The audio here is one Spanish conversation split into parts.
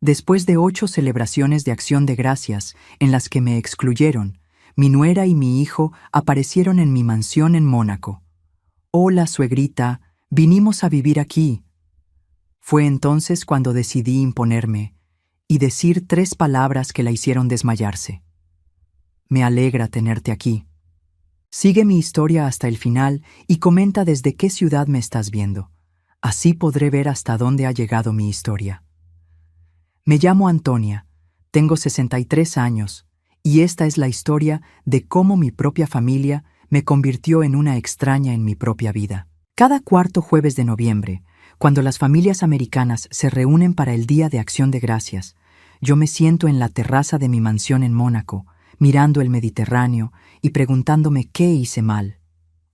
Después de 8 celebraciones de acción de gracias en las que me excluyeron, mi nuera y mi hijo aparecieron en mi mansión en Mónaco. «Hola, suegrita, vinimos a vivir aquí». Fue entonces cuando decidí imponerme y decir 3 palabras que la hicieron desmayarse. «Me alegra tenerte aquí». Sigue mi historia hasta el final y comenta desde qué ciudad me estás viendo. Así podré ver hasta dónde ha llegado mi historia. Me llamo Antonia, tengo 63 años, y esta es la historia de cómo mi propia familia me convirtió en una extraña en mi propia vida. Cada cuarto jueves de noviembre, cuando las familias americanas se reúnen para el Día de Acción de Gracias, yo me siento en la terraza de mi mansión en Mónaco, mirando el Mediterráneo y preguntándome qué hice mal.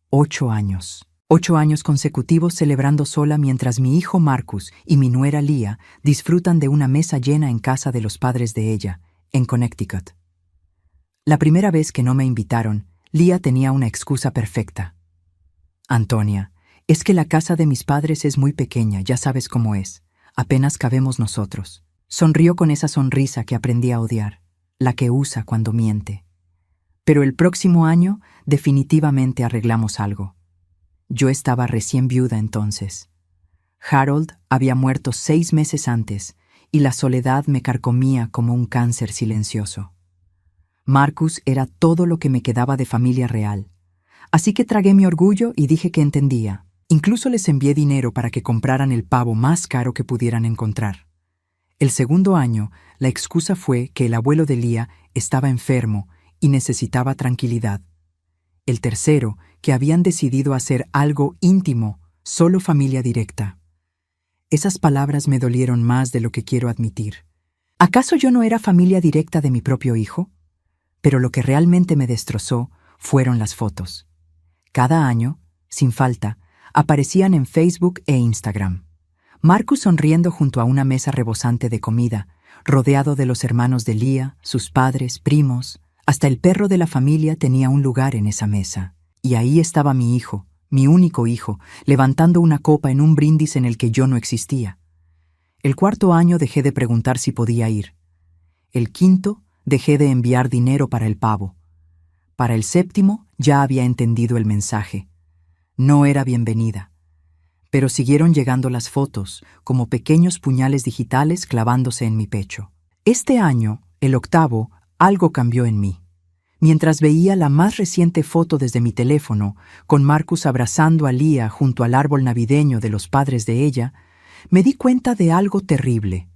8 años. 8 años consecutivos celebrando sola mientras mi hijo Marcus y mi nuera Leah disfrutan de una mesa llena en casa de los padres de ella, en Connecticut. La primera vez que no me invitaron, Leah tenía una excusa perfecta. «Antonia, es que la casa de mis padres es muy pequeña, ya sabes cómo es. Apenas cabemos nosotros». Sonrió con esa sonrisa que aprendí a odiar, la que usa cuando miente. Pero el próximo año definitivamente arreglamos algo. Yo estaba recién viuda entonces. Harold había muerto 6 meses antes y la soledad me carcomía como un cáncer silencioso. Marcus era todo lo que me quedaba de familia real. Así que tragué mi orgullo y dije que entendía. Incluso les envié dinero para que compraran el pavo más caro que pudieran encontrar. El segundo año, la excusa fue que el abuelo de Leah estaba enfermo y necesitaba tranquilidad. El tercero, que habían decidido hacer algo íntimo, solo familia directa. Esas palabras me dolieron más de lo que quiero admitir. ¿Acaso yo no era familia directa de mi propio hijo? Pero lo que realmente me destrozó fueron las fotos. Cada año, sin falta, aparecían en Facebook e Instagram. Marcus sonriendo junto a una mesa rebosante de comida, rodeado de los hermanos de Leah, sus padres, primos. Hasta el perro de la familia tenía un lugar en esa mesa. Y ahí estaba mi hijo, mi único hijo, levantando una copa en un brindis en el que yo no existía. El cuarto año dejé de preguntar si podía ir. El quinto, dejé de enviar dinero para el pavo. Para el séptimo, ya había entendido el mensaje. No era bienvenida. Pero siguieron llegando las fotos, como pequeños puñales digitales clavándose en mi pecho. Este año, el octavo, algo cambió en mí. Mientras veía la más reciente foto desde mi teléfono, con Marcus abrazando a Leah junto al árbol navideño de los padres de ella, me di cuenta de algo terrible.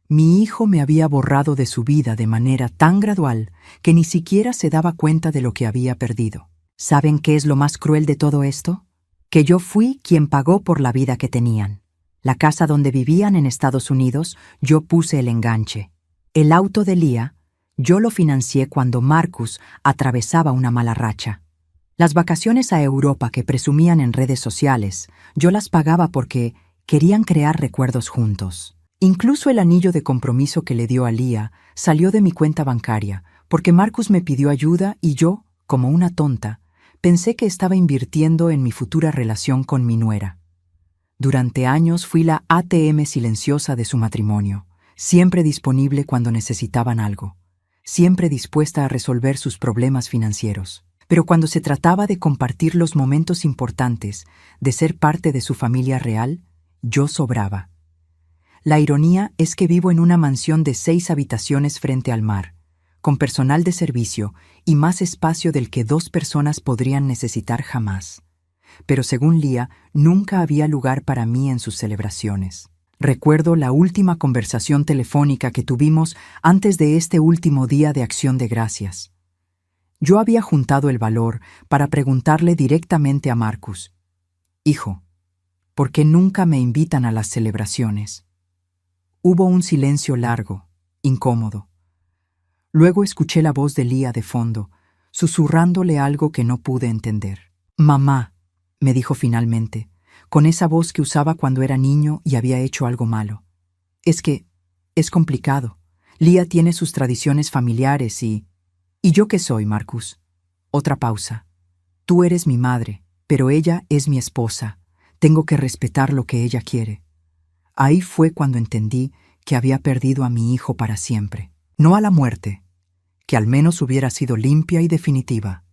Mi hijo me había borrado de su vida de manera tan gradual que ni siquiera se daba cuenta de lo que había perdido. ¿Saben qué es lo más cruel de todo esto? Que yo fui quien pagó por la vida que tenían. La casa donde vivían en Estados Unidos, yo puse el enganche. El auto de Leah, yo lo financié cuando Marcus atravesaba una mala racha. Las vacaciones a Europa que presumían en redes sociales, yo las pagaba porque querían crear recuerdos juntos. Incluso el anillo de compromiso que le dio a Leah salió de mi cuenta bancaria, porque Marcus me pidió ayuda y yo, como una tonta, pensé que estaba invirtiendo en mi futura relación con mi nuera. Durante años fui la ATM silenciosa de su matrimonio, siempre disponible cuando necesitaban algo, siempre dispuesta a resolver sus problemas financieros. Pero cuando se trataba de compartir los momentos importantes, de ser parte de su familia real, yo sobraba. La ironía es que vivo en una mansión de 6 habitaciones frente al mar, con personal de servicio y más espacio del que 2 personas podrían necesitar jamás. Pero según Leah, nunca había lugar para mí en sus celebraciones. Recuerdo la última conversación telefónica que tuvimos antes de este último día de Acción de Gracias. Yo había juntado el valor para preguntarle directamente a Marcus: «Hijo, ¿por qué nunca me invitan a las celebraciones?». Hubo un silencio largo, incómodo. Luego escuché la voz de Leah de fondo, susurrándole algo que no pude entender. «Mamá», me dijo finalmente, con esa voz que usaba cuando era niño y había hecho algo malo. «Es que es complicado. Leah tiene sus tradiciones familiares y... ¿Y yo qué soy, Marcus?». Otra pausa. «Tú eres mi madre, pero ella es mi esposa. Tengo que respetar lo que ella quiere». Ahí fue cuando entendí que había perdido a mi hijo para siempre. No a la muerte, que al menos hubiera sido limpia y definitiva.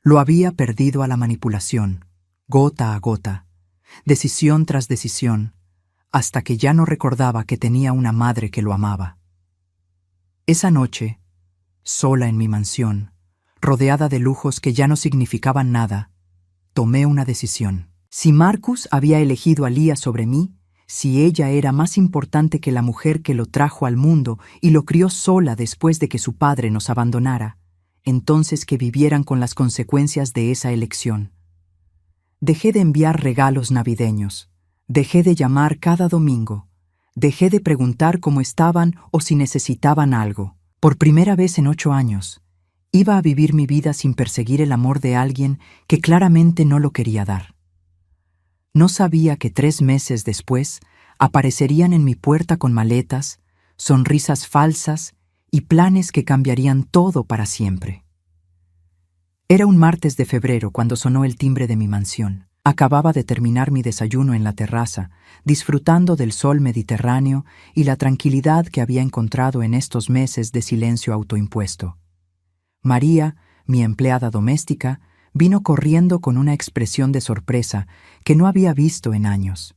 Lo había perdido a la manipulación, gota a gota, decisión tras decisión, hasta que ya no recordaba que tenía una madre que lo amaba. Esa noche, sola en mi mansión, rodeada de lujos que ya no significaban nada, tomé una decisión. Si Marcus había elegido a Leah sobre mí, si ella era más importante que la mujer que lo trajo al mundo y lo crió sola después de que su padre nos abandonara, entonces que vivieran con las consecuencias de esa elección. Dejé de enviar regalos navideños, dejé de llamar cada domingo, dejé de preguntar cómo estaban o si necesitaban algo. Por primera vez en 8 años, iba a vivir mi vida sin perseguir el amor de alguien que claramente no lo quería dar. No sabía que 3 meses después aparecerían en mi puerta con maletas, sonrisas falsas y planes que cambiarían todo para siempre. Era un martes de febrero cuando sonó el timbre de mi mansión. Acababa de terminar mi desayuno en la terraza, disfrutando del sol mediterráneo y la tranquilidad que había encontrado en estos meses de silencio autoimpuesto. María, mi empleada doméstica, vino corriendo con una expresión de sorpresa que no había visto en años.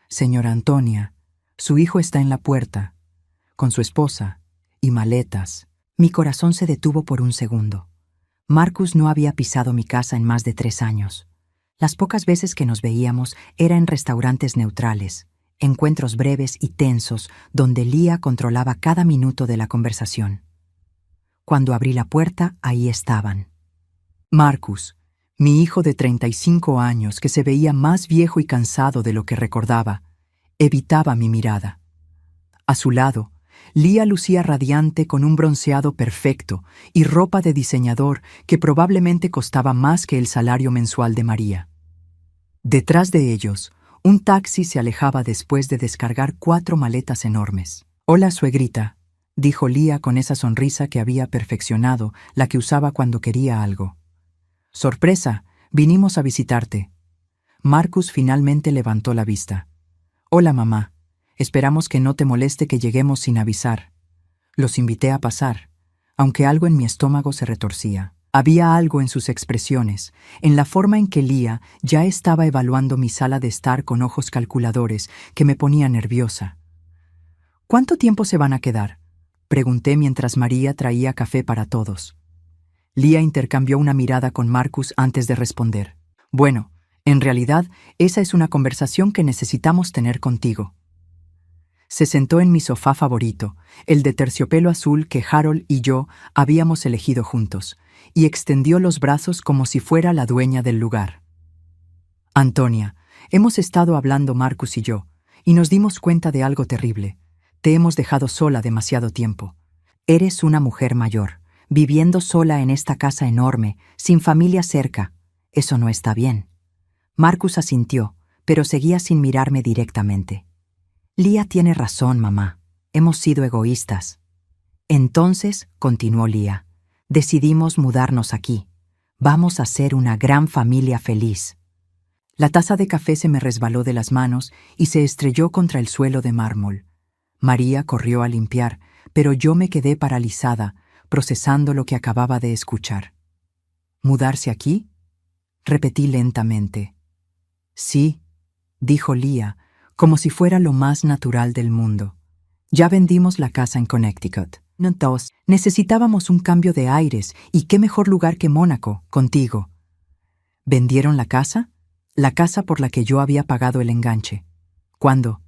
«Señora Antonia, su hijo está en la puerta, con su esposa y maletas». Mi corazón se detuvo por un segundo. Marcus no había pisado mi casa en más de 3 años. Las pocas veces que nos veíamos era en restaurantes neutrales, encuentros breves y tensos donde Leah controlaba cada minuto de la conversación. Cuando abrí la puerta, ahí estaban. Marcus, mi hijo de 35 años que se veía más viejo y cansado de lo que recordaba, evitaba mi mirada. A su lado, Leah lucía radiante con un bronceado perfecto y ropa de diseñador que probablemente costaba más que el salario mensual de María. Detrás de ellos, un taxi se alejaba después de descargar 4 maletas enormes. «Hola, suegrita», dijo Leah con esa sonrisa que había perfeccionado, la que usaba cuando quería algo. «Sorpresa, vinimos a visitarte». Marcus finalmente levantó la vista. «Hola, mamá. Esperamos que no te moleste que lleguemos sin avisar. Los invité a pasar, aunque algo en mi estómago se retorcía. Había algo en sus expresiones, en la forma en que Leah ya estaba evaluando mi sala de estar con ojos calculadores, que me ponía nerviosa. «¿Cuánto tiempo se van a quedar?», pregunté mientras María traía café para todos. Leah intercambió una mirada con Marcus antes de responder. «Bueno, en realidad, esa es una conversación que necesitamos tener contigo». Se sentó en mi sofá favorito, el de terciopelo azul que Harold y yo habíamos elegido juntos, y extendió los brazos como si fuera la dueña del lugar. «Antonia, hemos estado hablando Marcus y yo, y nos dimos cuenta de algo terrible. Te hemos dejado sola demasiado tiempo. Eres una mujer mayor, viviendo sola en esta casa enorme, sin familia cerca. Eso no está bien». Marcus asintió, pero seguía sin mirarme directamente. «Leah tiene razón, mamá. Hemos sido egoístas». «Entonces», continuó Leah, «decidimos mudarnos aquí. Vamos a ser una gran familia feliz». La taza de café se me resbaló de las manos y se estrelló contra el suelo de mármol. María corrió a limpiar, pero yo me quedé paralizada, procesando lo que acababa de escuchar. «¿Mudarse aquí?», repetí lentamente. «Sí», dijo Leah, como si fuera lo más natural del mundo. «Ya vendimos la casa en Connecticut. Entonces, necesitábamos un cambio de aires, y qué mejor lugar que Mónaco, contigo». «¿Vendieron la casa?», la casa por la que yo había pagado el enganche. «¿Cuándo?».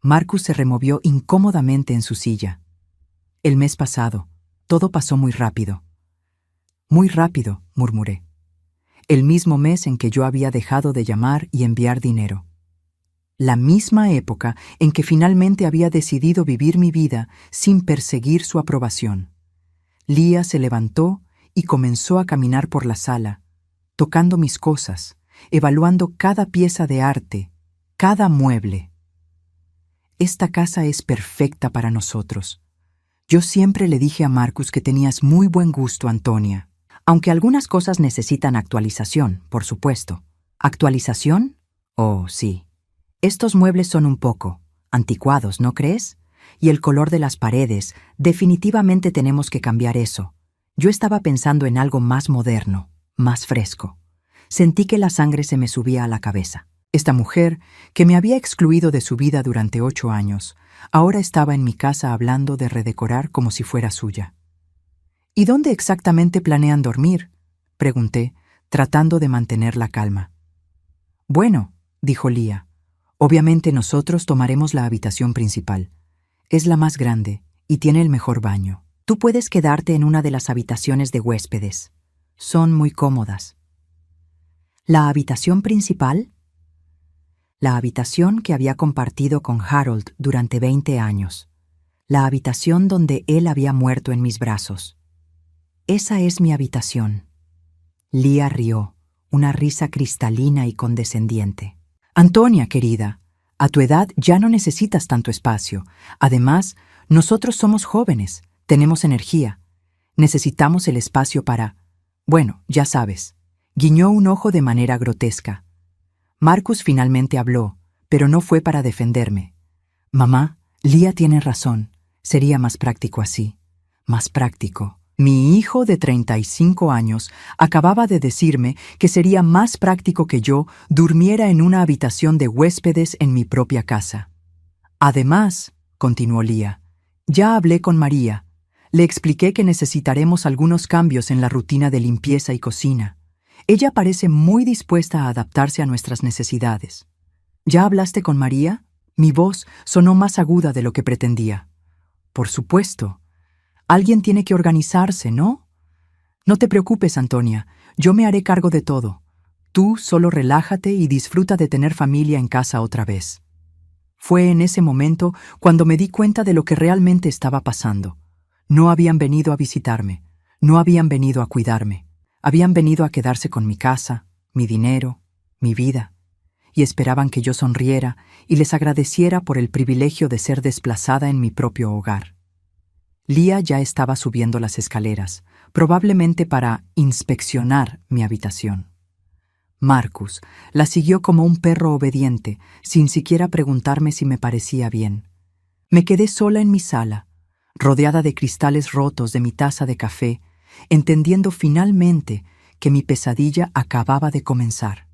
Marcus se removió incómodamente en su silla. «El mes pasado. Todo pasó muy rápido». «Muy rápido», murmuré. «El mismo mes en que yo había dejado de llamar y enviar dinero. La misma época en que finalmente había decidido vivir mi vida sin perseguir su aprobación». Leah se levantó y comenzó a caminar por la sala, tocando mis cosas, evaluando cada pieza de arte, cada mueble. «Esta casa es perfecta para nosotros. Yo siempre le dije a Marcus que tenías muy buen gusto, Antonia. Aunque algunas cosas necesitan actualización, por supuesto». «¿Actualización? Oh, sí. Estos muebles son un poco, Anticuados, ¿no crees? Y el color de las paredes, definitivamente tenemos que cambiar eso. Yo estaba pensando en algo más moderno, más fresco. Sentí que la sangre se me subía a la cabeza. Esta mujer, que me había excluido de su vida durante 8 años, ahora estaba en mi casa hablando de redecorar como si fuera suya. ¿Y dónde exactamente planean dormir?, pregunté, tratando de mantener la calma. Bueno, dijo Leah, obviamente nosotros tomaremos la habitación principal. Es la más grande y tiene el mejor baño. Tú puedes quedarte en una de las habitaciones de huéspedes. Son muy cómodas. ¿La habitación principal? La habitación que había compartido con Harold durante 20 años. La habitación donde él había muerto en mis brazos. Esa es mi habitación. Leah rió, una risa cristalina y condescendiente. Antonia, querida, a tu edad ya no necesitas tanto espacio. Además, nosotros somos jóvenes, tenemos energía. Necesitamos el espacio para... Bueno, ya sabes. Guiñó un ojo de manera grotesca. Marcus finalmente habló, pero no fue para defenderme. Mamá, Leah tiene razón. Sería más práctico así. Más práctico. Mi hijo de 35 años acababa de decirme que sería más práctico que yo durmiera en una habitación de huéspedes en mi propia casa. Además, continuó Leah, ya hablé con María. Le expliqué que necesitaremos algunos cambios en la rutina de limpieza y cocina. Ella parece muy dispuesta a adaptarse a nuestras necesidades. ¿Ya hablaste con María? Mi voz sonó más aguda de lo que pretendía. Por supuesto. Alguien tiene que organizarse, ¿no? No te preocupes, Antonia. Yo me haré cargo de todo. Tú solo relájate y disfruta de tener familia en casa otra vez. Fue en ese momento cuando me di cuenta de lo que realmente estaba pasando. No habían venido a visitarme. No habían venido a cuidarme. Habían venido a quedarse con mi casa, mi dinero, mi vida. Y esperaban que yo sonriera y les agradeciera por el privilegio de ser desplazada en mi propio hogar. Leah ya estaba subiendo las escaleras, probablemente para inspeccionar mi habitación. Marcus la siguió como un perro obediente, sin siquiera preguntarme si me parecía bien. Me quedé sola en mi sala, rodeada de cristales rotos de mi taza de café, entendiendo finalmente que mi pesadilla acababa de comenzar.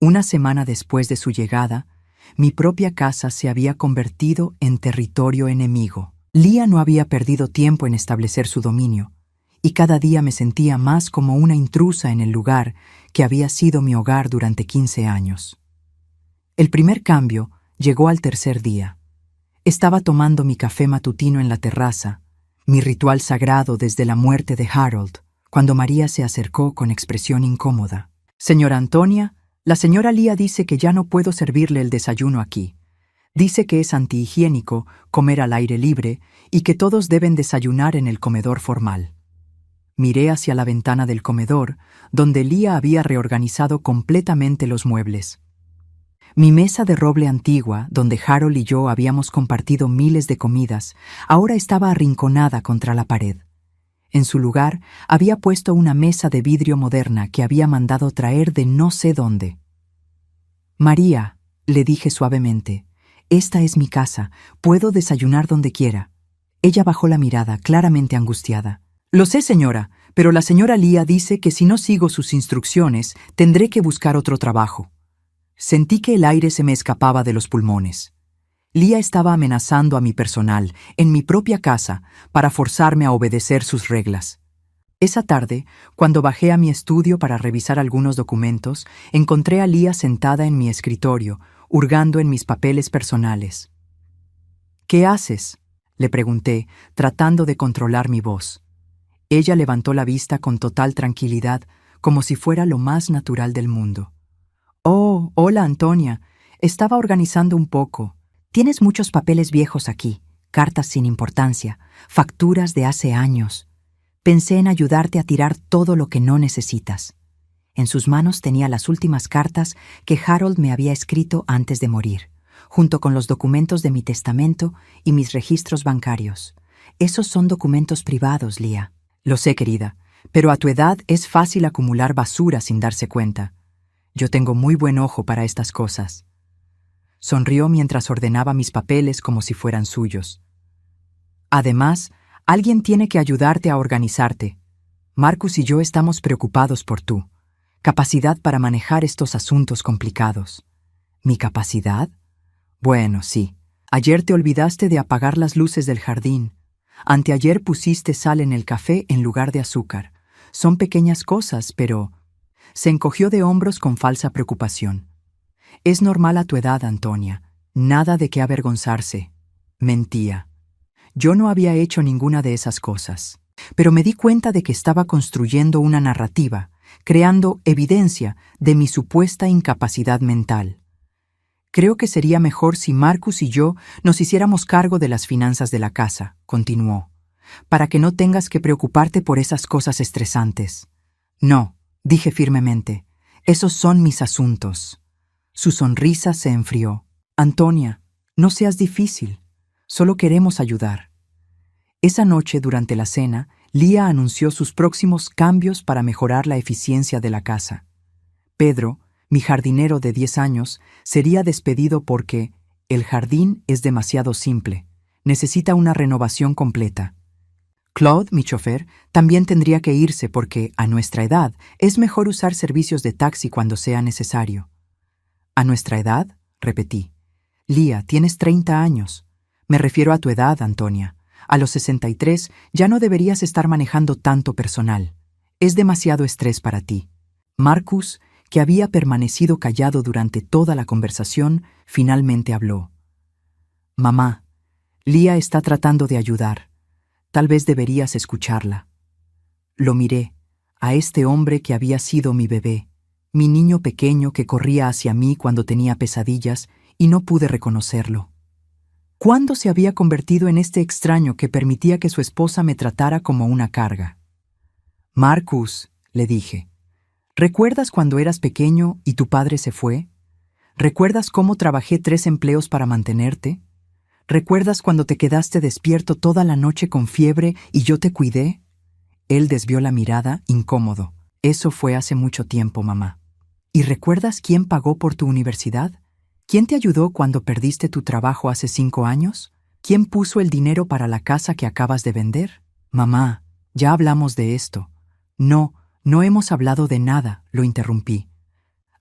Una semana después de su llegada, mi propia casa se había convertido en territorio enemigo. Leah no había perdido tiempo en establecer su dominio, y cada día me sentía más como una intrusa en el lugar que había sido mi hogar durante 15 años. El primer cambio llegó al tercer día. Estaba tomando mi café matutino en la terraza, mi ritual sagrado desde la muerte de Harold, cuando María se acercó con expresión incómoda. «Señora Antonia, la señora Leah dice que ya no puedo servirle el desayuno aquí. Dice que es antihigiénico comer al aire libre y que todos deben desayunar en el comedor formal». Miré hacia la ventana del comedor, donde Leah había reorganizado completamente los muebles. Mi mesa de roble antigua, donde Harold y yo habíamos compartido miles de comidas, ahora estaba arrinconada contra la pared. En su lugar, había puesto una mesa de vidrio moderna que había mandado traer de no sé dónde. «María», le dije suavemente, «esta es mi casa, puedo desayunar donde quiera». Ella bajó la mirada, claramente angustiada. «Lo sé, señora, pero la señora Leah dice que si no sigo sus instrucciones, tendré que buscar otro trabajo». Sentí que el aire se me escapaba de los pulmones. Leah estaba amenazando a mi personal, en mi propia casa, para forzarme a obedecer sus reglas. Esa tarde, cuando bajé a mi estudio para revisar algunos documentos, encontré a Leah sentada en mi escritorio, hurgando en mis papeles personales. «¿Qué haces?», le pregunté, tratando de controlar mi voz. Ella levantó la vista con total tranquilidad, como si fuera lo más natural del mundo. «Oh, hola, Antonia. Estaba organizando un poco. Tienes muchos papeles viejos aquí, cartas sin importancia, facturas de hace años. Pensé en ayudarte a tirar todo lo que no necesitas». En sus manos tenía las últimas cartas que Harold me había escrito antes de morir, junto con los documentos de mi testamento y mis registros bancarios. «Esos son documentos privados, Leah». «Lo sé, querida, pero a tu edad es fácil acumular basura sin darse cuenta. Yo tengo muy buen ojo para estas cosas». Sonrió mientras ordenaba mis papeles como si fueran suyos. Además, alguien tiene que ayudarte a organizarte. Marcus y yo estamos preocupados por tu capacidad para manejar estos asuntos complicados. ¿Mi capacidad? Bueno, sí. Ayer te olvidaste de apagar las luces del jardín. Anteayer pusiste sal en el café en lugar de azúcar. Son pequeñas cosas, pero... Se encogió de hombros con falsa preocupación. Es normal a tu edad, Antonia. Nada de qué avergonzarse. Mentía. Yo no había hecho ninguna de esas cosas. Pero me di cuenta de que estaba construyendo una narrativa, creando evidencia de mi supuesta incapacidad mental. Creo que sería mejor si Marcus y yo nos hiciéramos cargo de las finanzas de la casa, continuó, para que no tengas que preocuparte por esas cosas estresantes. No, dije firmemente, esos son mis asuntos. Su sonrisa se enfrió. Antonia, no seas difícil, solo queremos ayudar. Esa noche, durante la cena, Lía anunció sus próximos cambios para mejorar la eficiencia de la casa. Pedro, mi jardinero de 10 años, sería despedido porque el jardín es demasiado simple, necesita una renovación completa. Claude, mi chofer, también tendría que irse porque, a nuestra edad, es mejor usar servicios de taxi cuando sea necesario. ¿A nuestra edad? Repetí. Lía, tienes 30 años. Me refiero a tu edad, Antonia. A los 63 ya no deberías estar manejando tanto personal. Es demasiado estrés para ti. Marcus, que había permanecido callado durante toda la conversación, finalmente habló. Mamá, Lía está tratando de ayudar. Tal vez deberías escucharla. Lo miré, a este hombre que había sido mi bebé, mi niño pequeño que corría hacia mí cuando tenía pesadillas y no pude reconocerlo. ¿Cuándo se había convertido en este extraño que permitía que su esposa me tratara como una carga? Marcus, le dije, ¿recuerdas cuando eras pequeño y tu padre se fue? ¿Recuerdas cómo trabajé 3 empleos para mantenerte? ¿Recuerdas cuando te quedaste despierto toda la noche con fiebre y yo te cuidé? Él desvió la mirada, incómodo. Eso fue hace mucho tiempo, mamá. ¿Y recuerdas quién pagó por tu universidad? ¿Quién te ayudó cuando perdiste tu trabajo hace 5 años? ¿Quién puso el dinero para la casa que acabas de vender? Mamá, ya hablamos de esto. No hemos hablado de nada, lo interrumpí.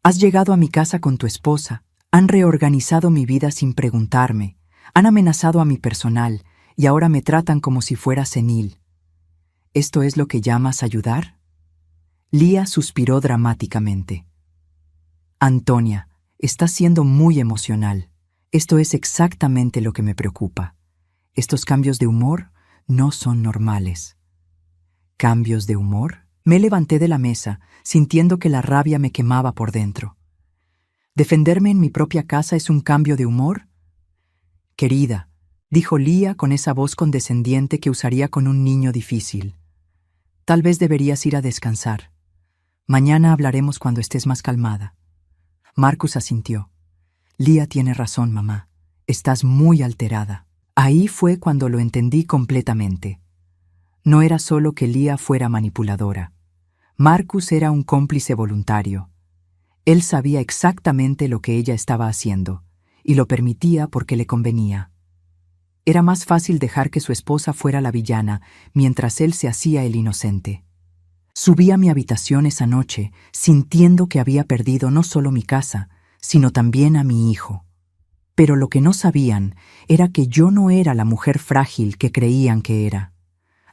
Has llegado a mi casa con tu esposa, han reorganizado mi vida sin preguntarme, han amenazado a mi personal y ahora me tratan como si fuera senil. ¿Esto es lo que llamas ayudar? Lía suspiró dramáticamente. Antonia, estás siendo muy emocional. Esto es exactamente lo que me preocupa. Estos cambios de humor no son normales. ¿Cambios de humor? Me levanté de la mesa, sintiendo que la rabia me quemaba por dentro. ¿Defenderme en mi propia casa es un cambio de humor? Querida, dijo Lía con esa voz condescendiente que usaría con un niño difícil. Tal vez deberías ir a descansar. Mañana hablaremos cuando estés más calmada. Marcus asintió. Lía tiene razón, mamá. Estás muy alterada. Ahí fue cuando lo entendí completamente. No era solo que Lía fuera manipuladora. Marcus era un cómplice voluntario. Él sabía exactamente lo que ella estaba haciendo, y lo permitía porque le convenía. Era más fácil dejar que su esposa fuera la villana mientras él se hacía el inocente. Subí a mi habitación esa noche sintiendo que había perdido no solo mi casa, sino también a mi hijo. Pero lo que no sabían era que yo no era la mujer frágil que creían que era.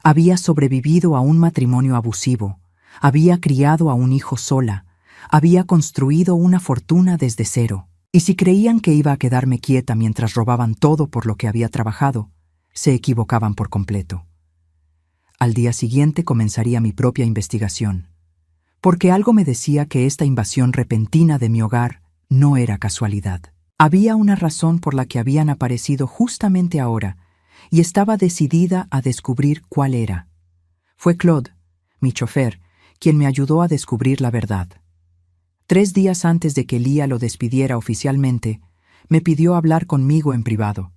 Había sobrevivido a un matrimonio abusivo, había criado a un hijo sola, había construido una fortuna desde cero. Y si creían que iba a quedarme quieta mientras robaban todo por lo que había trabajado, se equivocaban por completo. Al día siguiente comenzaría mi propia investigación, porque algo me decía que esta invasión repentina de mi hogar no era casualidad. Había una razón por la que habían aparecido justamente ahora, y estaba decidida a descubrir cuál era. Fue Claude, mi chofer, quien me ayudó a descubrir la verdad. 3 días antes de que Lía lo despidiera oficialmente, me pidió hablar conmigo en privado.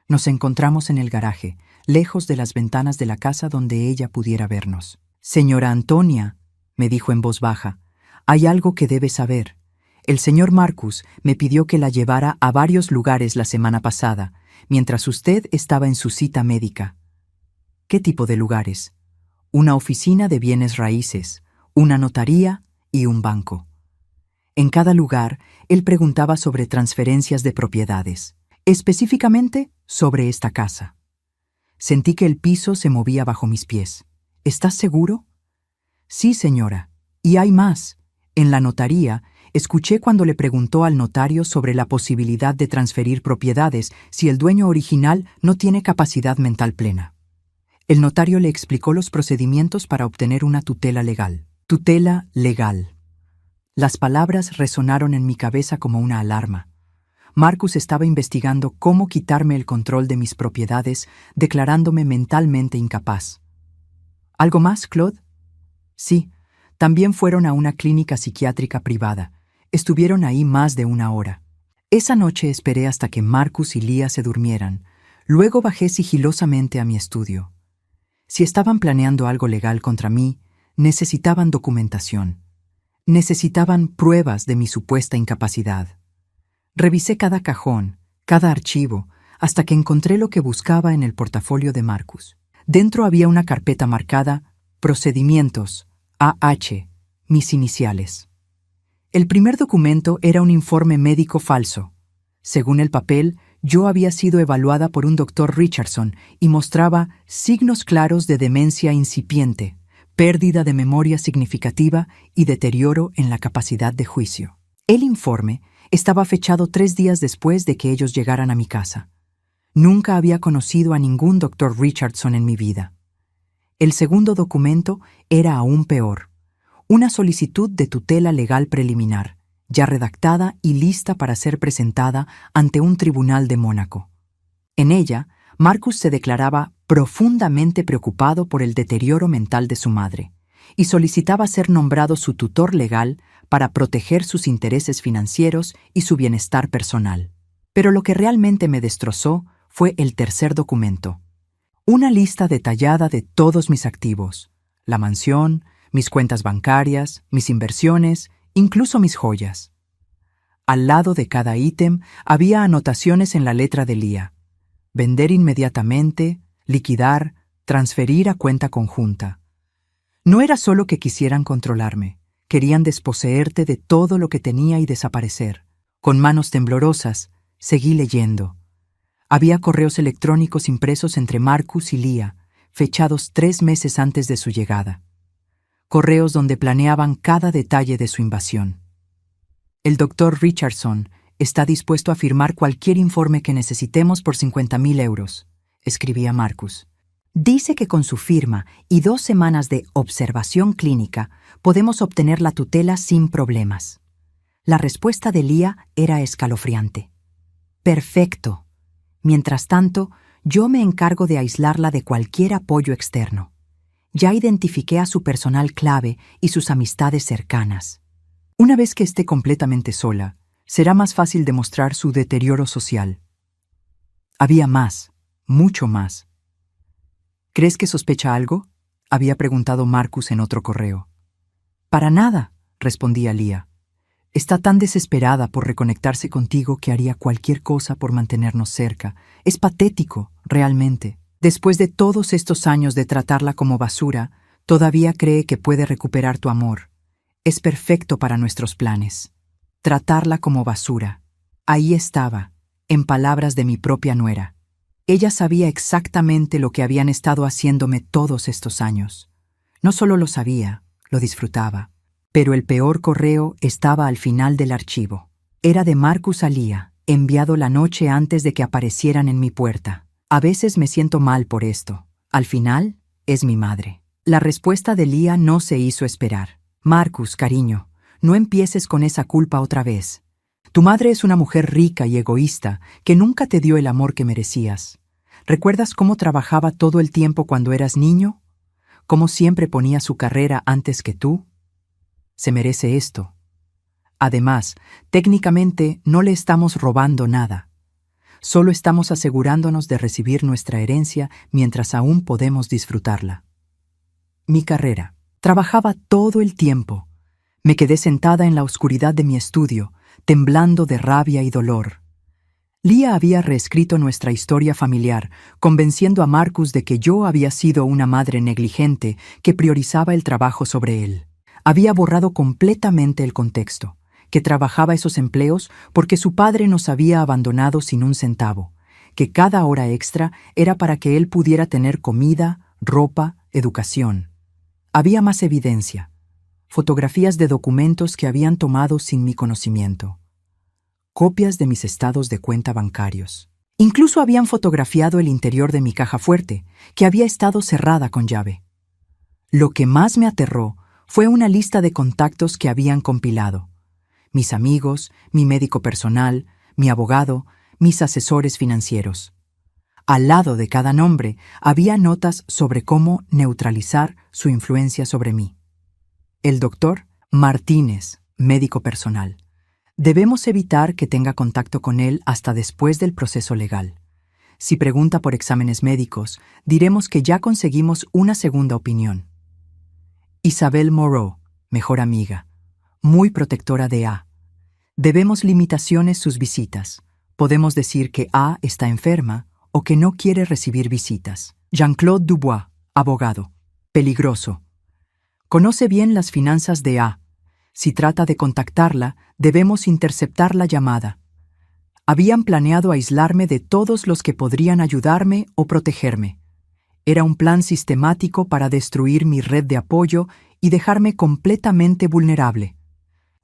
Nos encontramos en el garaje, lejos de las ventanas de la casa donde ella pudiera vernos. «Señora Antonia», me dijo en voz baja, «hay algo que debe saber. El señor Marcus me pidió que la llevara a varios lugares la semana pasada, mientras usted estaba en su cita médica. ¿Qué tipo de lugares? Una oficina de bienes raíces, una notaría y un banco. En cada lugar, él preguntaba sobre transferencias de propiedades, específicamente sobre esta casa. Sentí que el piso se movía bajo mis pies. ¿Estás seguro? Sí, señora. Y hay más. En la notaría, escuché cuando le preguntó al notario sobre la posibilidad de transferir propiedades si el dueño original no tiene capacidad mental plena. El notario le explicó los procedimientos para obtener una tutela legal. Tutela legal. Las palabras resonaron en mi cabeza como una alarma. Marcus estaba investigando cómo quitarme el control de mis propiedades, declarándome mentalmente incapaz. ¿Algo más, Claude? Sí, también fueron a una clínica psiquiátrica privada. Estuvieron ahí más de 1 hora. Esa noche esperé hasta que Marcus y Leah se durmieran. Luego bajé sigilosamente a mi estudio. Si estaban planeando algo legal contra mí, necesitaban documentación. Necesitaban pruebas de mi supuesta incapacidad. Revisé cada cajón, cada archivo, hasta que encontré lo que buscaba en el portafolio de Marcus. Dentro había una carpeta marcada Procedimientos, AH, mis iniciales. El primer documento era un informe médico falso. Según el papel, yo había sido evaluada por un doctor Richardson y mostraba signos claros de demencia incipiente, pérdida de memoria significativa y deterioro en la capacidad de juicio. El informe estaba fechado 3 días después de que ellos llegaran a mi casa. Nunca había conocido a ningún doctor Richardson en mi vida. El segundo documento era aún peor. Una solicitud de tutela legal preliminar, ya redactada y lista para ser presentada ante un tribunal de Mónaco. En ella, Marcus se declaraba profundamente preocupado por el deterioro mental de su madre y solicitaba ser nombrado su tutor legal para proteger sus intereses financieros y su bienestar personal. Pero lo que realmente me destrozó fue el tercer documento. Una lista detallada de todos mis activos, la mansión, mis cuentas bancarias, mis inversiones, incluso mis joyas. Al lado de cada ítem había anotaciones en la letra de Leah. Vender inmediatamente, liquidar, transferir a cuenta conjunta. No era solo que quisieran controlarme, querían desposeerte de todo lo que tenía y desaparecer. Con manos temblorosas, seguí leyendo. Había correos electrónicos impresos entre Marcus y Leah, fechados 3 meses antes de su llegada. Correos donde planeaban cada detalle de su invasión. El doctor Richardson está dispuesto a firmar cualquier informe que necesitemos por 50.000 euros, escribía Marcus. Dice que con su firma y 2 semanas de observación clínica podemos obtener la tutela sin problemas. La respuesta de Leah era escalofriante. Perfecto. Mientras tanto, yo me encargo de aislarla de cualquier apoyo externo. Ya identifiqué a su personal clave y sus amistades cercanas. Una vez que esté completamente sola, será más fácil demostrar su deterioro social. Había más, mucho más. ¿Crees que sospecha algo?, había preguntado Marcus en otro correo. Para nada, respondía Leah. Está tan desesperada por reconectarse contigo que haría cualquier cosa por mantenernos cerca. Es patético, realmente. Después de todos estos años de tratarla como basura, todavía cree que puede recuperar tu amor. Es perfecto para nuestros planes. Tratarla como basura. Ahí estaba, en palabras de mi propia nuera. Ella sabía exactamente lo que habían estado haciéndome todos estos años. No solo lo sabía, lo disfrutaba. Pero el peor correo estaba al final del archivo. Era de Marcus a Leah, enviado la noche antes de que aparecieran en mi puerta. A veces me siento mal por esto. Al final, es mi madre. La respuesta de Leah no se hizo esperar. Marcus, cariño, no empieces con esa culpa otra vez. Tu madre es una mujer rica y egoísta que nunca te dio el amor que merecías. ¿Recuerdas cómo trabajaba todo el tiempo cuando eras niño? ¿Cómo siempre ponía su carrera antes que tú? Se merece esto. Además, técnicamente no le estamos robando nada. Solo estamos asegurándonos de recibir nuestra herencia mientras aún podemos disfrutarla. Mi carrera. Trabajaba todo el tiempo. Me quedé sentada en la oscuridad de mi estudio, temblando de rabia y dolor. Lia había reescrito nuestra historia familiar, convenciendo a Marcus de que yo había sido una madre negligente que priorizaba el trabajo sobre él. Había borrado completamente el contexto, que trabajaba esos empleos porque su padre nos había abandonado sin un centavo, que cada hora extra era para que él pudiera tener comida, ropa, educación. Había más evidencia, fotografías de documentos que habían tomado sin mi conocimiento, copias de mis estados de cuenta bancarios. Incluso habían fotografiado el interior de mi caja fuerte, que había estado cerrada con llave. Lo que más me aterró fue una lista de contactos que habían compilado. Mis amigos, mi médico personal, mi abogado, mis asesores financieros. Al lado de cada nombre había notas sobre cómo neutralizar su influencia sobre mí. El doctor Martínez, médico personal. Debemos evitar que tenga contacto con él hasta después del proceso legal. Si pregunta por exámenes médicos, diremos que ya conseguimos una segunda opinión. Isabel Moreau, mejor amiga, muy protectora de A. Debemos limitaciones sus visitas. Podemos decir que A está enferma o que no quiere recibir visitas. Jean-Claude Dubois, abogado, peligroso. Conoce bien las finanzas de A. Si trata de contactarla, debemos interceptar la llamada. Habían planeado aislarme de todos los que podrían ayudarme o protegerme. Era un plan sistemático para destruir mi red de apoyo y dejarme completamente vulnerable.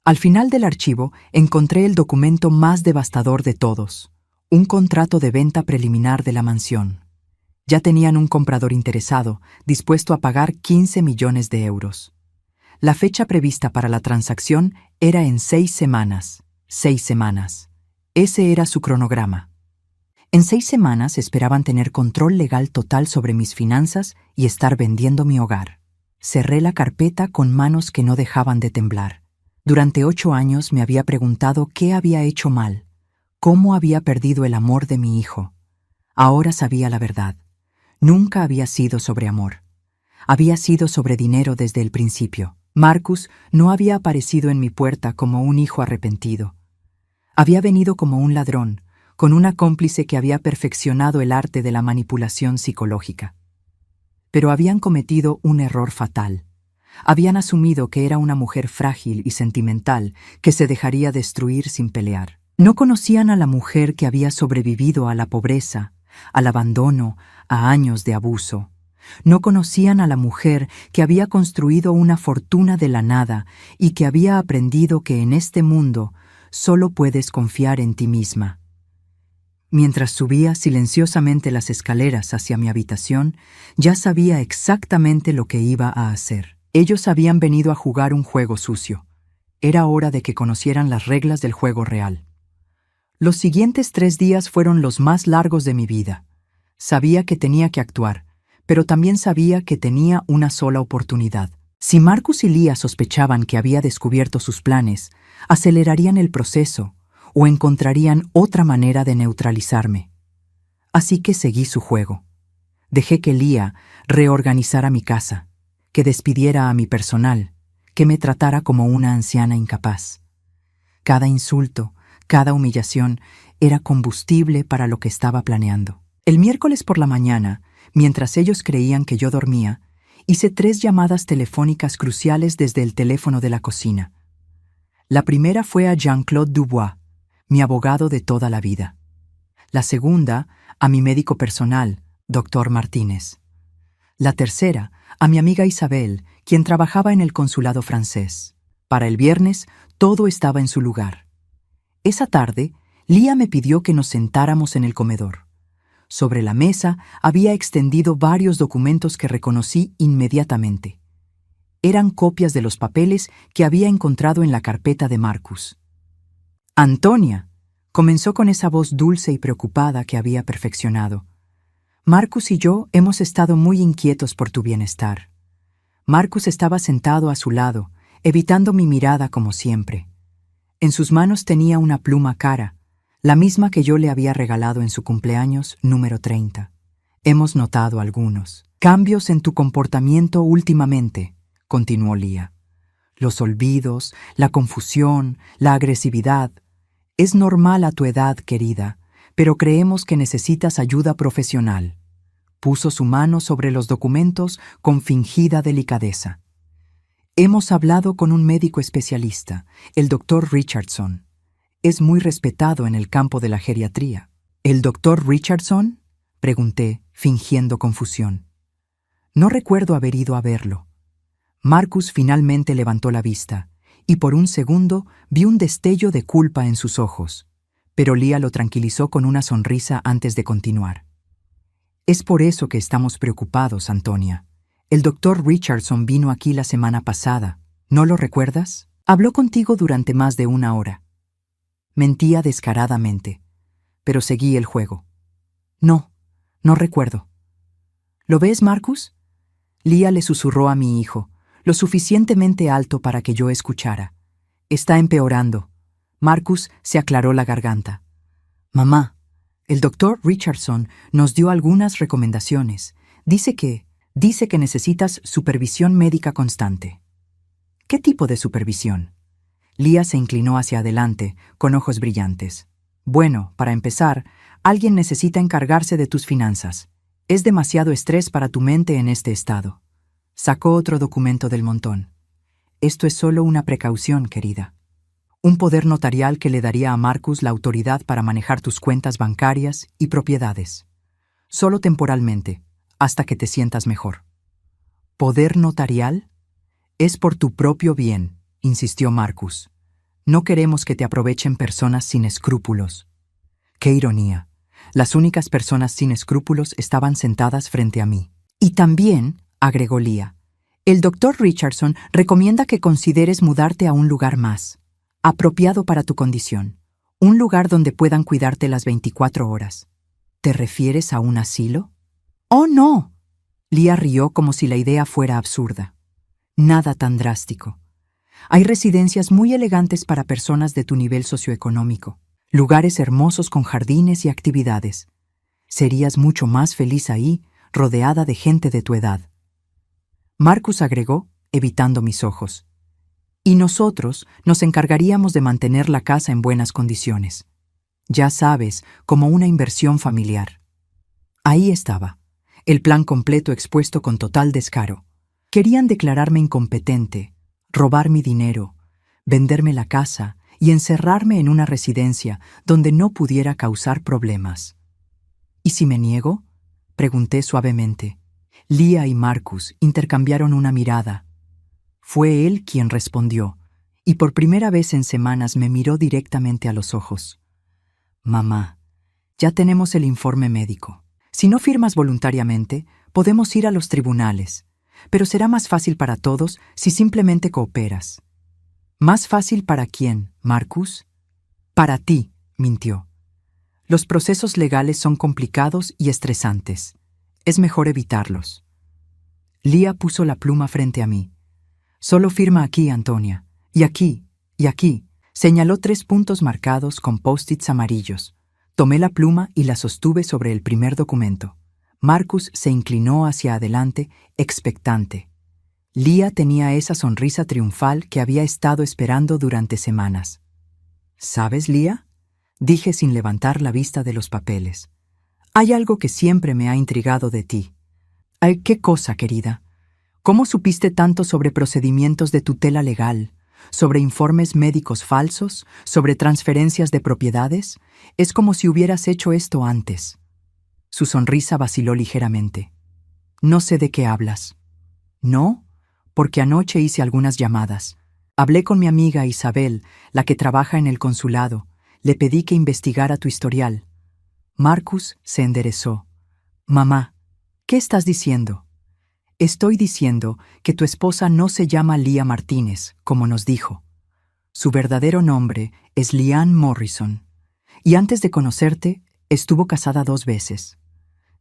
Al final del archivo encontré el documento más devastador de todos, un contrato de venta preliminar de la mansión. Ya tenían un comprador interesado, dispuesto a pagar 15 millones de euros. La fecha prevista para la transacción era en 6 semanas. 6 semanas. Ese era su cronograma. En 6 semanas esperaban tener control legal total sobre mis finanzas y estar vendiendo mi hogar. Cerré la carpeta con manos que no dejaban de temblar. Durante 8 años me había preguntado qué había hecho mal, cómo había perdido el amor de mi hijo. Ahora sabía la verdad. Nunca había sido sobre amor. Había sido sobre dinero desde el principio. Marcus no había aparecido en mi puerta como un hijo arrepentido. Había venido como un ladrón, con una cómplice que había perfeccionado el arte de la manipulación psicológica. Pero habían cometido un error fatal. Habían asumido que era una mujer frágil y sentimental que se dejaría destruir sin pelear. No conocían a la mujer que había sobrevivido a la pobreza, al abandono, a años de abuso. No conocían a la mujer que había construido una fortuna de la nada y que había aprendido que en este mundo solo puedes confiar en ti misma. Mientras subía silenciosamente las escaleras hacia mi habitación, ya sabía exactamente lo que iba a hacer. Ellos habían venido a jugar un juego sucio. Era hora de que conocieran las reglas del juego real. Los siguientes 3 días fueron los más largos de mi vida. Sabía que tenía que actuar, pero también sabía que tenía una sola oportunidad. Si Marcus y Lia sospechaban que había descubierto sus planes, acelerarían el proceso o encontrarían otra manera de neutralizarme. Así que seguí su juego. Dejé que Lia reorganizara mi casa, que despidiera a mi personal, que me tratara como una anciana incapaz. Cada insulto, cada humillación era combustible para lo que estaba planeando. El miércoles por la mañana, mientras ellos creían que yo dormía, hice 3 llamadas telefónicas cruciales desde el teléfono de la cocina. La primera fue a Jean-Claude Dubois, mi abogado de toda la vida. La segunda, a mi médico personal, Dr. Martínez. La tercera, a mi amiga Isabel, quien trabajaba en el consulado francés. Para el viernes, todo estaba en su lugar. Esa tarde, Lia me pidió que nos sentáramos en el comedor. Sobre la mesa había extendido varios documentos que reconocí inmediatamente. Eran copias de los papeles que había encontrado en la carpeta de Marcus. «Antonia», comenzó con esa voz dulce y preocupada que había perfeccionado. «Marcus y yo hemos estado muy inquietos por tu bienestar». Marcus estaba sentado a su lado, evitando mi mirada como siempre. En sus manos tenía una pluma cara, la misma que yo le había regalado en su cumpleaños número 30. «Hemos notado algunos cambios en tu comportamiento últimamente», continuó Lia. los olvidos, la confusión, la agresividad. Es normal a tu edad, querida, pero creemos que necesitas ayuda profesional. Puso su mano sobre los documentos con fingida delicadeza. Hemos hablado con un médico especialista, el Dr. Richardson. Es muy respetado en el campo de la geriatría. ¿El Dr. Richardson?, pregunté, fingiendo confusión. No recuerdo haber ido a verlo. Marcus finalmente levantó la vista, y por un segundo vi un destello de culpa en sus ojos, pero Leah lo tranquilizó con una sonrisa antes de continuar. Es por eso que estamos preocupados, Antonia. El Dr. Richardson vino aquí la semana pasada. ¿No lo recuerdas? Habló contigo durante más de 1 hora. Mentía descaradamente, pero seguí el juego. No recuerdo. ¿Lo ves, Marcus? Leah le susurró a mi hijo, lo suficientemente alto para que yo escuchara. Está empeorando. Marcus se aclaró la garganta. Mamá, el Dr. Richardson nos dio algunas recomendaciones. Dice que necesitas supervisión médica constante. ¿Qué tipo de supervisión? Leah se inclinó hacia adelante, con ojos brillantes. Bueno, para empezar, alguien necesita encargarse de tus finanzas. Es demasiado estrés para tu mente en este estado. Sacó otro documento del montón. Esto es solo una precaución, querida. Un poder notarial que le daría a Marcus la autoridad para manejar tus cuentas bancarias y propiedades. Solo temporalmente, hasta que te sientas mejor. ¿Poder notarial? Es por tu propio bien, insistió Marcus. No queremos que te aprovechen personas sin escrúpulos. ¡Qué ironía! Las únicas personas sin escrúpulos estaban sentadas frente a mí. Y también, agregó Leah, el Dr. Richardson recomienda que consideres mudarte a un lugar más, apropiado para tu condición. Un lugar donde puedan cuidarte las 24 horas. ¿Te refieres a un asilo? ¡Oh, no! Leah rió como si la idea fuera absurda. Nada tan drástico. Hay residencias muy elegantes para personas de tu nivel socioeconómico. Lugares hermosos con jardines y actividades. Serías mucho más feliz ahí, rodeada de gente de tu edad. Marcus agregó, evitando mis ojos. Y nosotros nos encargaríamos de mantener la casa en buenas condiciones. Ya sabes, como una inversión familiar. Ahí estaba, el plan completo expuesto con total descaro. Querían declararme incompetente, robar mi dinero, venderme la casa y encerrarme en una residencia donde no pudiera causar problemas. ¿Y si me niego?, pregunté suavemente. Leah y Marcus intercambiaron una mirada. Fue él quien respondió, y por primera vez en semanas me miró directamente a los ojos. Mamá, ya tenemos el informe médico. Si no firmas voluntariamente, podemos ir a los tribunales, pero será más fácil para todos si simplemente cooperas. ¿Más fácil para quién, Marcus? Para ti, mintió. Los procesos legales son complicados y estresantes. Es mejor evitarlos. Leah puso la pluma frente a mí. Solo firma aquí, Antonia. Y aquí, y aquí. Señaló 3 puntos marcados con post-its amarillos. Tomé la pluma y la sostuve sobre el primer documento. Marcus se inclinó hacia adelante, expectante. Leah tenía esa sonrisa triunfal que había estado esperando durante semanas. ¿Sabes, Leah?, dije sin levantar la vista de los papeles. Hay algo que siempre me ha intrigado de ti. ¿Qué cosa, querida? ¿Cómo supiste tanto sobre procedimientos de tutela legal, sobre informes médicos falsos, sobre transferencias de propiedades? Es como si hubieras hecho esto antes. Su sonrisa vaciló ligeramente. No sé de qué hablas. ¿No? Porque anoche hice algunas llamadas. Hablé con mi amiga Isabel, la que trabaja en el consulado. Le pedí que investigara tu historial. Marcus se enderezó. Mamá, ¿qué estás diciendo? Estoy diciendo que tu esposa no se llama Leah Martínez, como nos dijo. Su verdadero nombre es Leanne Morrison. Y antes de conocerte, estuvo casada 2 veces.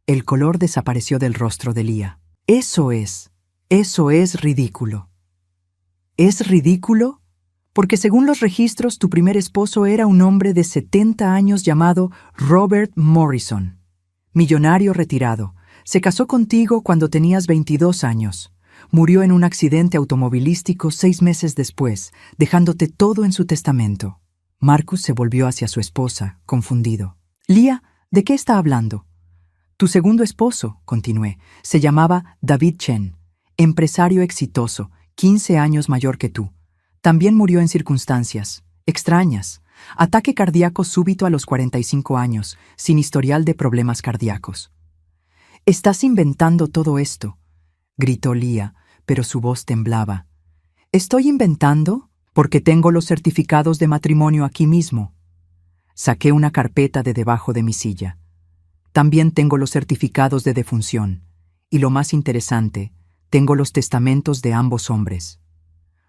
El color desapareció del rostro de Leah. Eso es ridículo. ¿Es ridículo? Porque según los registros, tu primer esposo era un hombre de 70 años llamado Robert Morrison. Millonario retirado. Se casó contigo cuando tenías 22 años. Murió en un accidente automovilístico 6 meses después, dejándote todo en su testamento. Marcus se volvió hacia su esposa, confundido. Lia, ¿de qué está hablando? Tu segundo esposo, continué, se llamaba David Chen, empresario exitoso, 15 años mayor que tú. También murió en circunstancias extrañas. Ataque cardíaco súbito a los 45 años, sin historial de problemas cardíacos. «Estás inventando todo esto», gritó Lia, pero su voz temblaba. «¿Estoy inventando? Porque tengo los certificados de matrimonio aquí mismo». Saqué una carpeta de debajo de mi silla. También tengo los certificados de defunción. Y lo más interesante, tengo los testamentos de ambos hombres.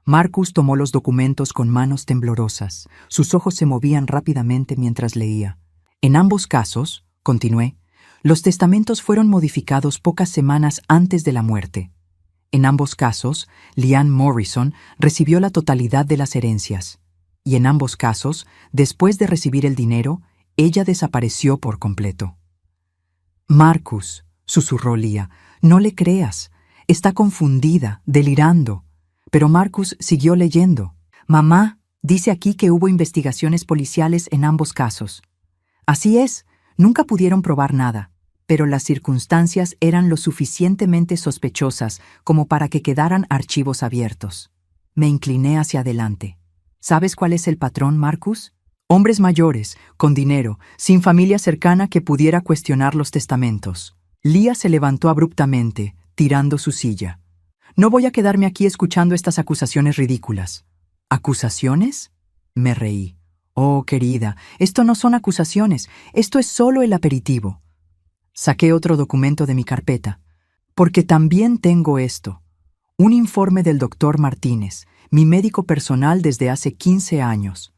Marcus tomó los documentos con manos temblorosas. Sus ojos se movían rápidamente mientras leía. En ambos casos, continué, los testamentos fueron modificados pocas semanas antes de la muerte. En ambos casos, Liane Morrison recibió la totalidad de las herencias. Y en ambos casos, después de recibir el dinero, ella desapareció por completo. «Marcus», susurró Lia, «no le creas. Está confundida, delirando». Pero Marcus siguió leyendo. «Mamá, dice aquí que hubo investigaciones policiales en ambos casos. Así es, nunca pudieron probar nada, pero las circunstancias eran lo suficientemente sospechosas como para que quedaran archivos abiertos». Me incliné hacia adelante. ¿Sabes cuál es el patrón, Marcus? Hombres mayores, con dinero, sin familia cercana que pudiera cuestionar los testamentos. Lia se levantó abruptamente, tirando su silla. «No voy a quedarme aquí escuchando estas acusaciones ridículas». ¿Acusaciones? Me reí. «Oh, querida, esto no son acusaciones, esto es solo el aperitivo». Saqué otro documento de mi carpeta. «Porque también tengo esto. Un informe del doctor Martínez, mi médico personal desde hace 15 años,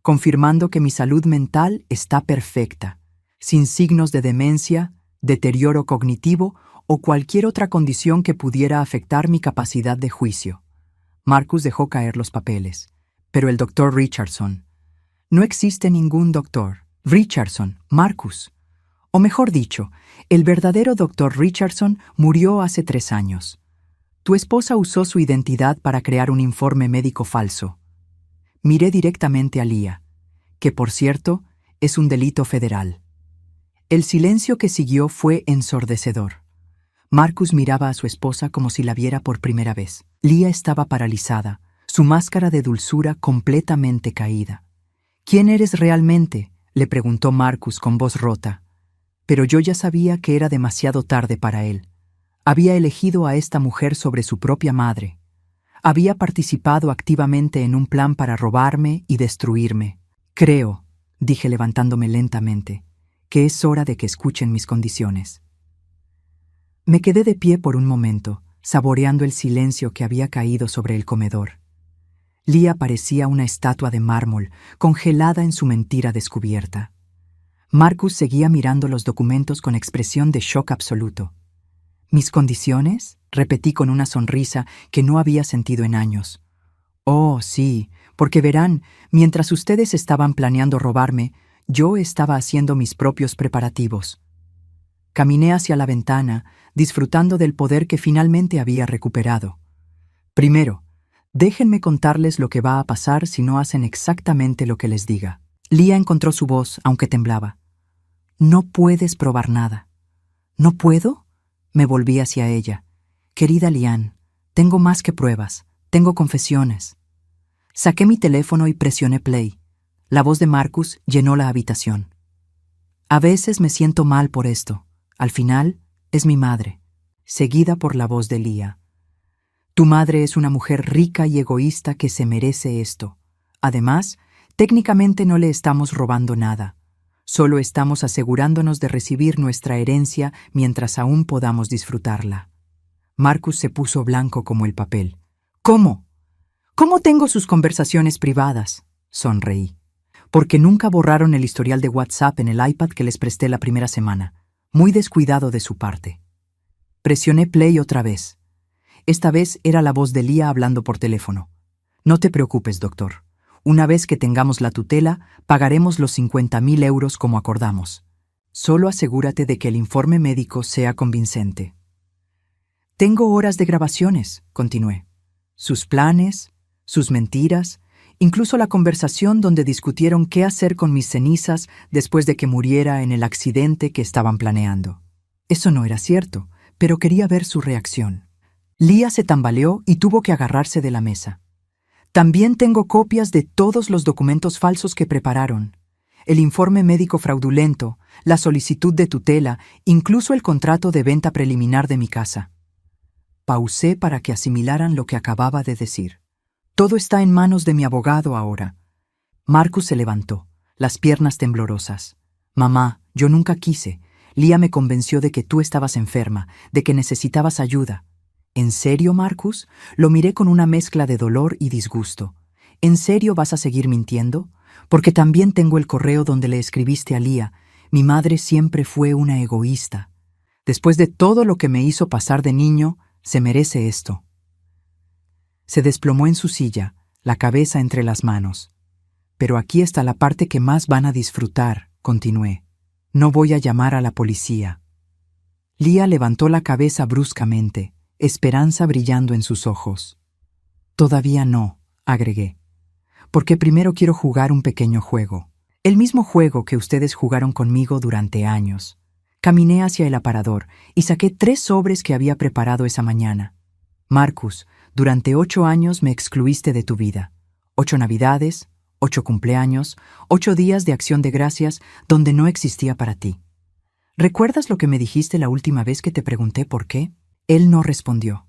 confirmando que mi salud mental está perfecta, sin signos de demencia, deterioro cognitivo o cualquier otra condición que pudiera afectar mi capacidad de juicio». Marcus dejó caer los papeles. «Pero el doctor Richardson». «No existe ningún doctor. Richardson, Marcus. O mejor dicho, el verdadero doctor Richardson murió hace 3 años. Tu esposa usó su identidad para crear un informe médico falso». Miré directamente a Lia, que por cierto, es un delito federal. El silencio que siguió fue ensordecedor. Marcus miraba a su esposa como si la viera por primera vez. Lia estaba paralizada, su máscara de dulzura completamente caída. «¿Quién eres realmente?», le preguntó Marcus con voz rota. Pero yo ya sabía que era demasiado tarde para él. Había elegido a esta mujer sobre su propia madre. Había participado activamente en un plan para robarme y destruirme. «Creo», dije levantándome lentamente, «que es hora de que escuchen mis condiciones». Me quedé de pie por un momento, saboreando el silencio que había caído sobre el comedor. Lia parecía una estatua de mármol, congelada en su mentira descubierta. Marcus seguía mirando los documentos con expresión de shock absoluto. «¿Mis condiciones?», repetí con una sonrisa que no había sentido en años. «Oh, sí, porque verán, mientras ustedes estaban planeando robarme, yo estaba haciendo mis propios preparativos». Caminé hacia la ventana, disfrutando del poder que finalmente había recuperado. «Primero, déjenme contarles lo que va a pasar si no hacen exactamente lo que les diga». Lia encontró su voz, aunque temblaba. «No puedes probar nada». «¿No puedo?», me volví hacia ella. «Querida Liane, tengo más que pruebas, tengo confesiones». Saqué mi teléfono y presioné play. La voz de Marcus llenó la habitación. «A veces me siento mal por esto. Al final, es mi madre», seguida por la voz de Lia. «Tu madre es una mujer rica y egoísta que se merece esto. Además, técnicamente no le estamos robando nada. Solo estamos asegurándonos de recibir nuestra herencia mientras aún podamos disfrutarla». Marcus se puso blanco como el papel. «¿Cómo? ¿Cómo tengo sus conversaciones privadas?», sonreí. «Porque nunca borraron el historial de WhatsApp en el iPad que les presté la primera semana. Muy descuidado de su parte». Presioné play otra vez. Esta vez era la voz de Lia hablando por teléfono. «No te preocupes, doctor. Una vez que tengamos la tutela, pagaremos los 50.000 euros como acordamos. Solo asegúrate de que el informe médico sea convincente». Tengo horas de grabaciones, continué. Sus planes, sus mentiras, incluso la conversación donde discutieron qué hacer con mis cenizas después de que muriera en el accidente que estaban planeando. Eso no era cierto, pero quería ver su reacción. Leah se tambaleó y tuvo que agarrarse de la mesa. También tengo copias de todos los documentos falsos que prepararon. El informe médico fraudulento, la solicitud de tutela, incluso el contrato de venta preliminar de mi casa. Pausé para que asimilaran lo que acababa de decir. Todo está en manos de mi abogado ahora. Marcus se levantó, las piernas temblorosas. Mamá, yo nunca quise. Leah me convenció de que tú estabas enferma, de que necesitabas ayuda. ¿En serio, Marcus? Lo miré con una mezcla de dolor y disgusto. ¿En serio vas a seguir mintiendo? Porque también tengo el correo donde le escribiste a Leah. Mi madre siempre fue una egoísta. Después de todo lo que me hizo pasar de niño, se merece esto. Se desplomó en su silla, la cabeza entre las manos. Pero aquí está la parte que más van a disfrutar, continué. No voy a llamar a la policía. Leah levantó la cabeza bruscamente, esperanza brillando en sus ojos. Todavía no, agregué, porque primero quiero jugar un pequeño juego. El mismo juego que ustedes jugaron conmigo durante años. Caminé hacia el aparador y saqué 3 sobres que había preparado esa mañana. Marcus, durante 8 años me excluiste de tu vida. 8 navidades, 8 cumpleaños, 8 días de acción de gracias donde no existía para ti. ¿Recuerdas lo que me dijiste la última vez que te pregunté por qué? Él no respondió.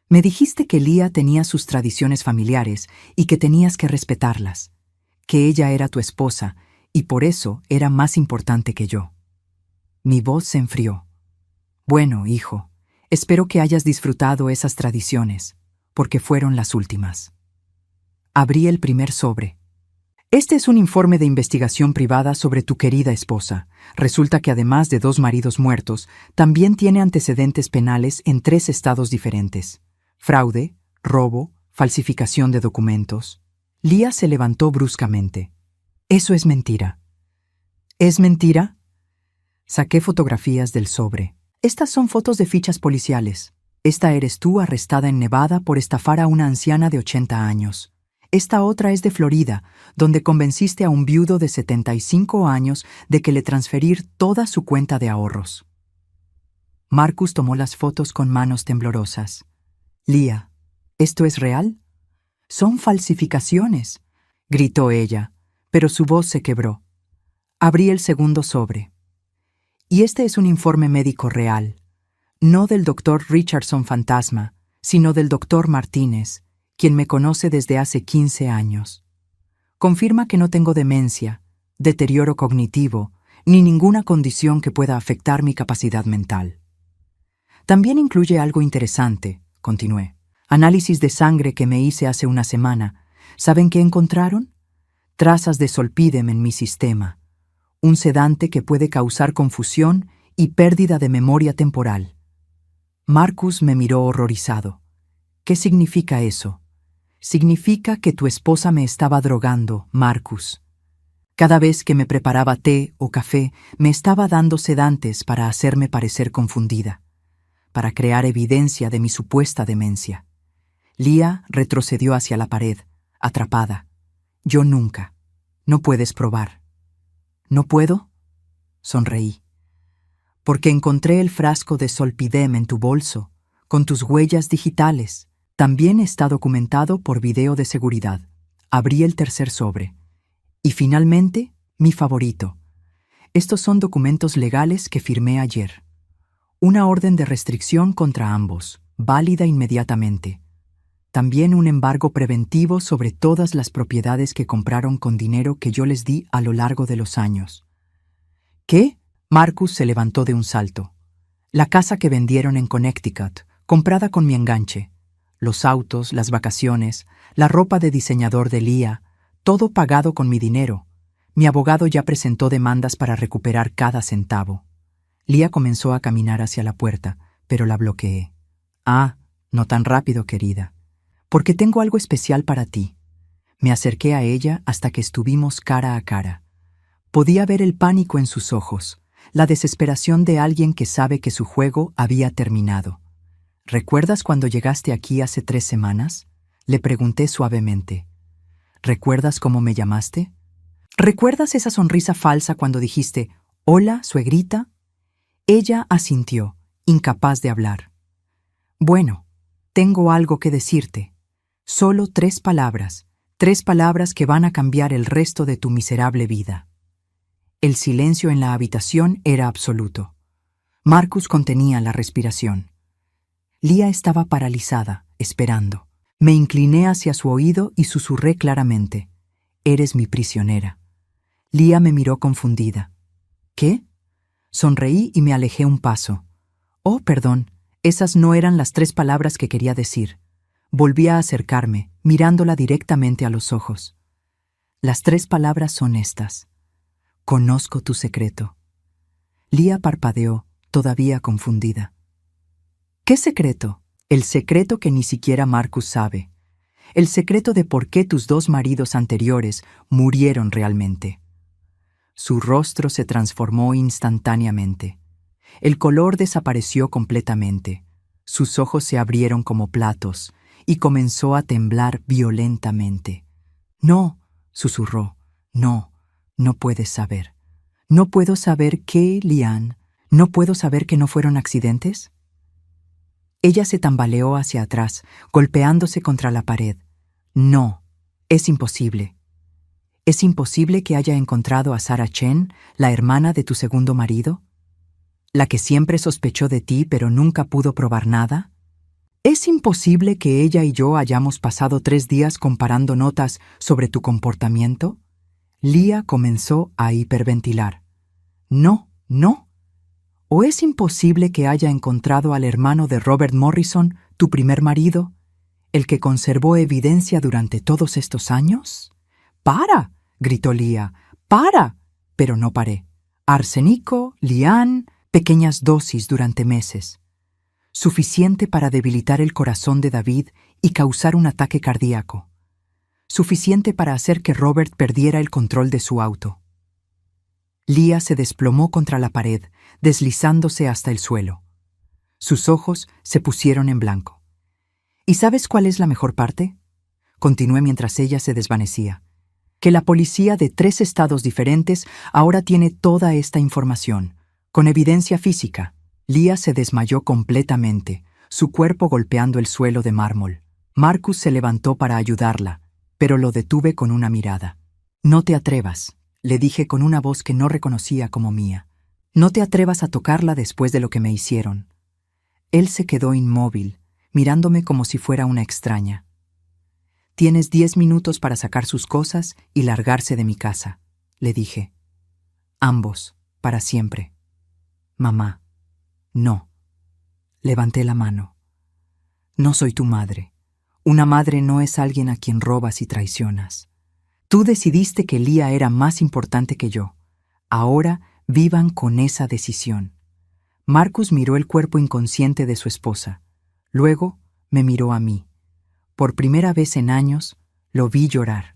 Me dijiste que Leah tenía sus tradiciones familiares y que tenías que respetarlas, que ella era tu esposa y por eso era más importante que yo. Mi voz se enfrió. Bueno, hijo, espero que hayas disfrutado esas tradiciones, porque fueron las últimas. Abrí el primer sobre. Este es un informe de investigación privada sobre tu querida esposa. Resulta que además de 2 maridos muertos, también tiene antecedentes penales en 3 estados diferentes. Fraude, robo, falsificación de documentos. Leah se levantó bruscamente. Eso es mentira. ¿Es mentira? Saqué fotografías del sobre. Estas son fotos de fichas policiales. Esta eres tú arrestada en Nevada por estafar a una anciana de 80 años. Esta otra es de Florida, donde convenciste a un viudo de 75 años de que le transferir toda su cuenta de ahorros. Marcus tomó las fotos con manos temblorosas. Leah, ¿esto es real? Son falsificaciones, gritó ella, pero su voz se quebró. Abrí el segundo sobre. Y este es un informe médico real, no del doctor Richardson Fantasma, sino del doctor Martínez, quien me conoce desde hace 15 años. Confirma que no tengo demencia, deterioro cognitivo, ni ninguna condición que pueda afectar mi capacidad mental. También incluye algo interesante, continué. Análisis de sangre que me hice hace una semana. ¿Saben qué encontraron? Trazas de Zolpidem en mi sistema. Un sedante que puede causar confusión y pérdida de memoria temporal. Marcus me miró horrorizado. ¿Qué significa eso? Significa que tu esposa me estaba drogando, Marcus. Cada vez que me preparaba té o café, me estaba dando sedantes para hacerme parecer confundida, para crear evidencia de mi supuesta demencia. Leah retrocedió hacia la pared, atrapada. Yo nunca. No puedes probar. ¿No puedo? Sonreí. Porque encontré el frasco de Zolpidem en tu bolso, con tus huellas digitales. También está documentado por video de seguridad. Abrí el tercer sobre. Y finalmente, mi favorito. Estos son documentos legales que firmé ayer. Una orden de restricción contra ambos, válida inmediatamente. También un embargo preventivo sobre todas las propiedades que compraron con dinero que yo les di a lo largo de los años. ¿Qué? Marcus se levantó de un salto. La casa que vendieron en Connecticut, comprada con mi enganche. Los autos, las vacaciones, la ropa de diseñador de Leah, todo pagado con mi dinero. Mi abogado ya presentó demandas para recuperar cada centavo. Leah comenzó a caminar hacia la puerta, pero la bloqueé. Ah, no tan rápido, querida. Porque tengo algo especial para ti. Me acerqué a ella hasta que estuvimos cara a cara. Podía ver el pánico en sus ojos, la desesperación de alguien que sabe que su juego había terminado. ¿Recuerdas cuando llegaste aquí hace 3 semanas? Le pregunté suavemente. ¿Recuerdas cómo me llamaste? ¿Recuerdas esa sonrisa falsa cuando dijiste, «Hola, suegrita»? Ella asintió, incapaz de hablar. Bueno, tengo algo que decirte. Solo 3 palabras, 3 palabras que van a cambiar el resto de tu miserable vida. El silencio en la habitación era absoluto. Marcus contenía la respiración. Lía estaba paralizada, esperando. Me incliné hacia su oído y susurré claramente, «Eres mi prisionera». Lía me miró confundida. ¿Qué? Sonreí y me alejé un paso. Oh, perdón, esas no eran las 3 palabras que quería decir. Volví a acercarme, mirándola directamente a los ojos. Las 3 palabras son estas. Conozco tu secreto. Lía parpadeó, todavía confundida. ¿Qué secreto? El secreto que ni siquiera Marcus sabe. El secreto de por qué tus 2 maridos anteriores murieron realmente. Su rostro se transformó instantáneamente. El color desapareció completamente. Sus ojos se abrieron como platos y comenzó a temblar violentamente. «No», susurró, «no, no puedes saber. ¿No puedo saber qué, Lian? ¿No puedo saber que no fueron accidentes?» Ella se tambaleó hacia atrás, golpeándose contra la pared. «No, es imposible. ¿Es imposible que haya encontrado a Sarah Chen, la hermana de tu segundo marido? ¿La que siempre sospechó de ti pero nunca pudo probar nada? ¿Es imposible que ella y yo hayamos pasado 3 días comparando notas sobre tu comportamiento?» Lía comenzó a hiperventilar. «No, no. ¿O es imposible que haya encontrado al hermano de Robert Morrison, tu primer marido, el que conservó evidencia durante todos estos años?» «¡Para!», gritó Lía. «¡Para!». Pero no paré. Arsénico, Lian, pequeñas dosis durante meses. Suficiente para debilitar el corazón de David y causar un ataque cardíaco. Suficiente para hacer que Robert perdiera el control de su auto. Lía se desplomó contra la pared, deslizándose hasta el suelo. Sus ojos se pusieron en blanco. ¿Y sabes cuál es la mejor parte?, continué mientras ella se desvanecía. Que la policía de 3 estados diferentes ahora tiene toda esta información, con evidencia física. Lía se desmayó completamente, su cuerpo golpeando el suelo de mármol. Marcus se levantó para ayudarla, pero lo detuve con una mirada. «No te atrevas», le dije con una voz que no reconocía como mía. «No te atrevas a tocarla después de lo que me hicieron». Él se quedó inmóvil, mirándome como si fuera una extraña. «Tienes 10 minutos para sacar sus cosas y largarse de mi casa», le dije. «Ambos, para siempre». «Mamá, no». Levanté la mano. «No soy tu madre. Una madre no es alguien a quien robas y traicionas. Tú decidiste que Lía era más importante que yo. Ahora vivan con esa decisión». Marcus miró el cuerpo inconsciente de su esposa. Luego me miró a mí. Por primera vez en años, lo vi llorar.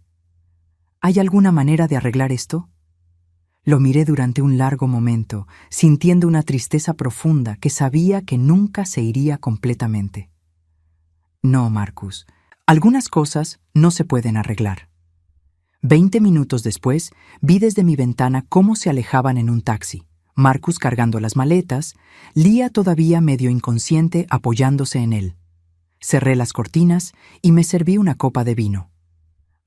¿Hay alguna manera de arreglar esto? Lo miré durante un largo momento, sintiendo una tristeza profunda que sabía que nunca se iría completamente. No, Marcus, algunas cosas no se pueden arreglar. 20 minutos después, vi desde mi ventana cómo se alejaban en un taxi. Marcus cargando las maletas, Lía todavía medio inconsciente apoyándose en él. Cerré las cortinas y me serví una copa de vino.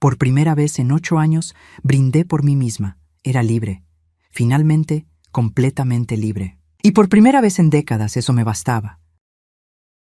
Por primera vez en 8 años, brindé por mí misma. Era libre. Finalmente, completamente libre. Y por primera vez en décadas eso me bastaba.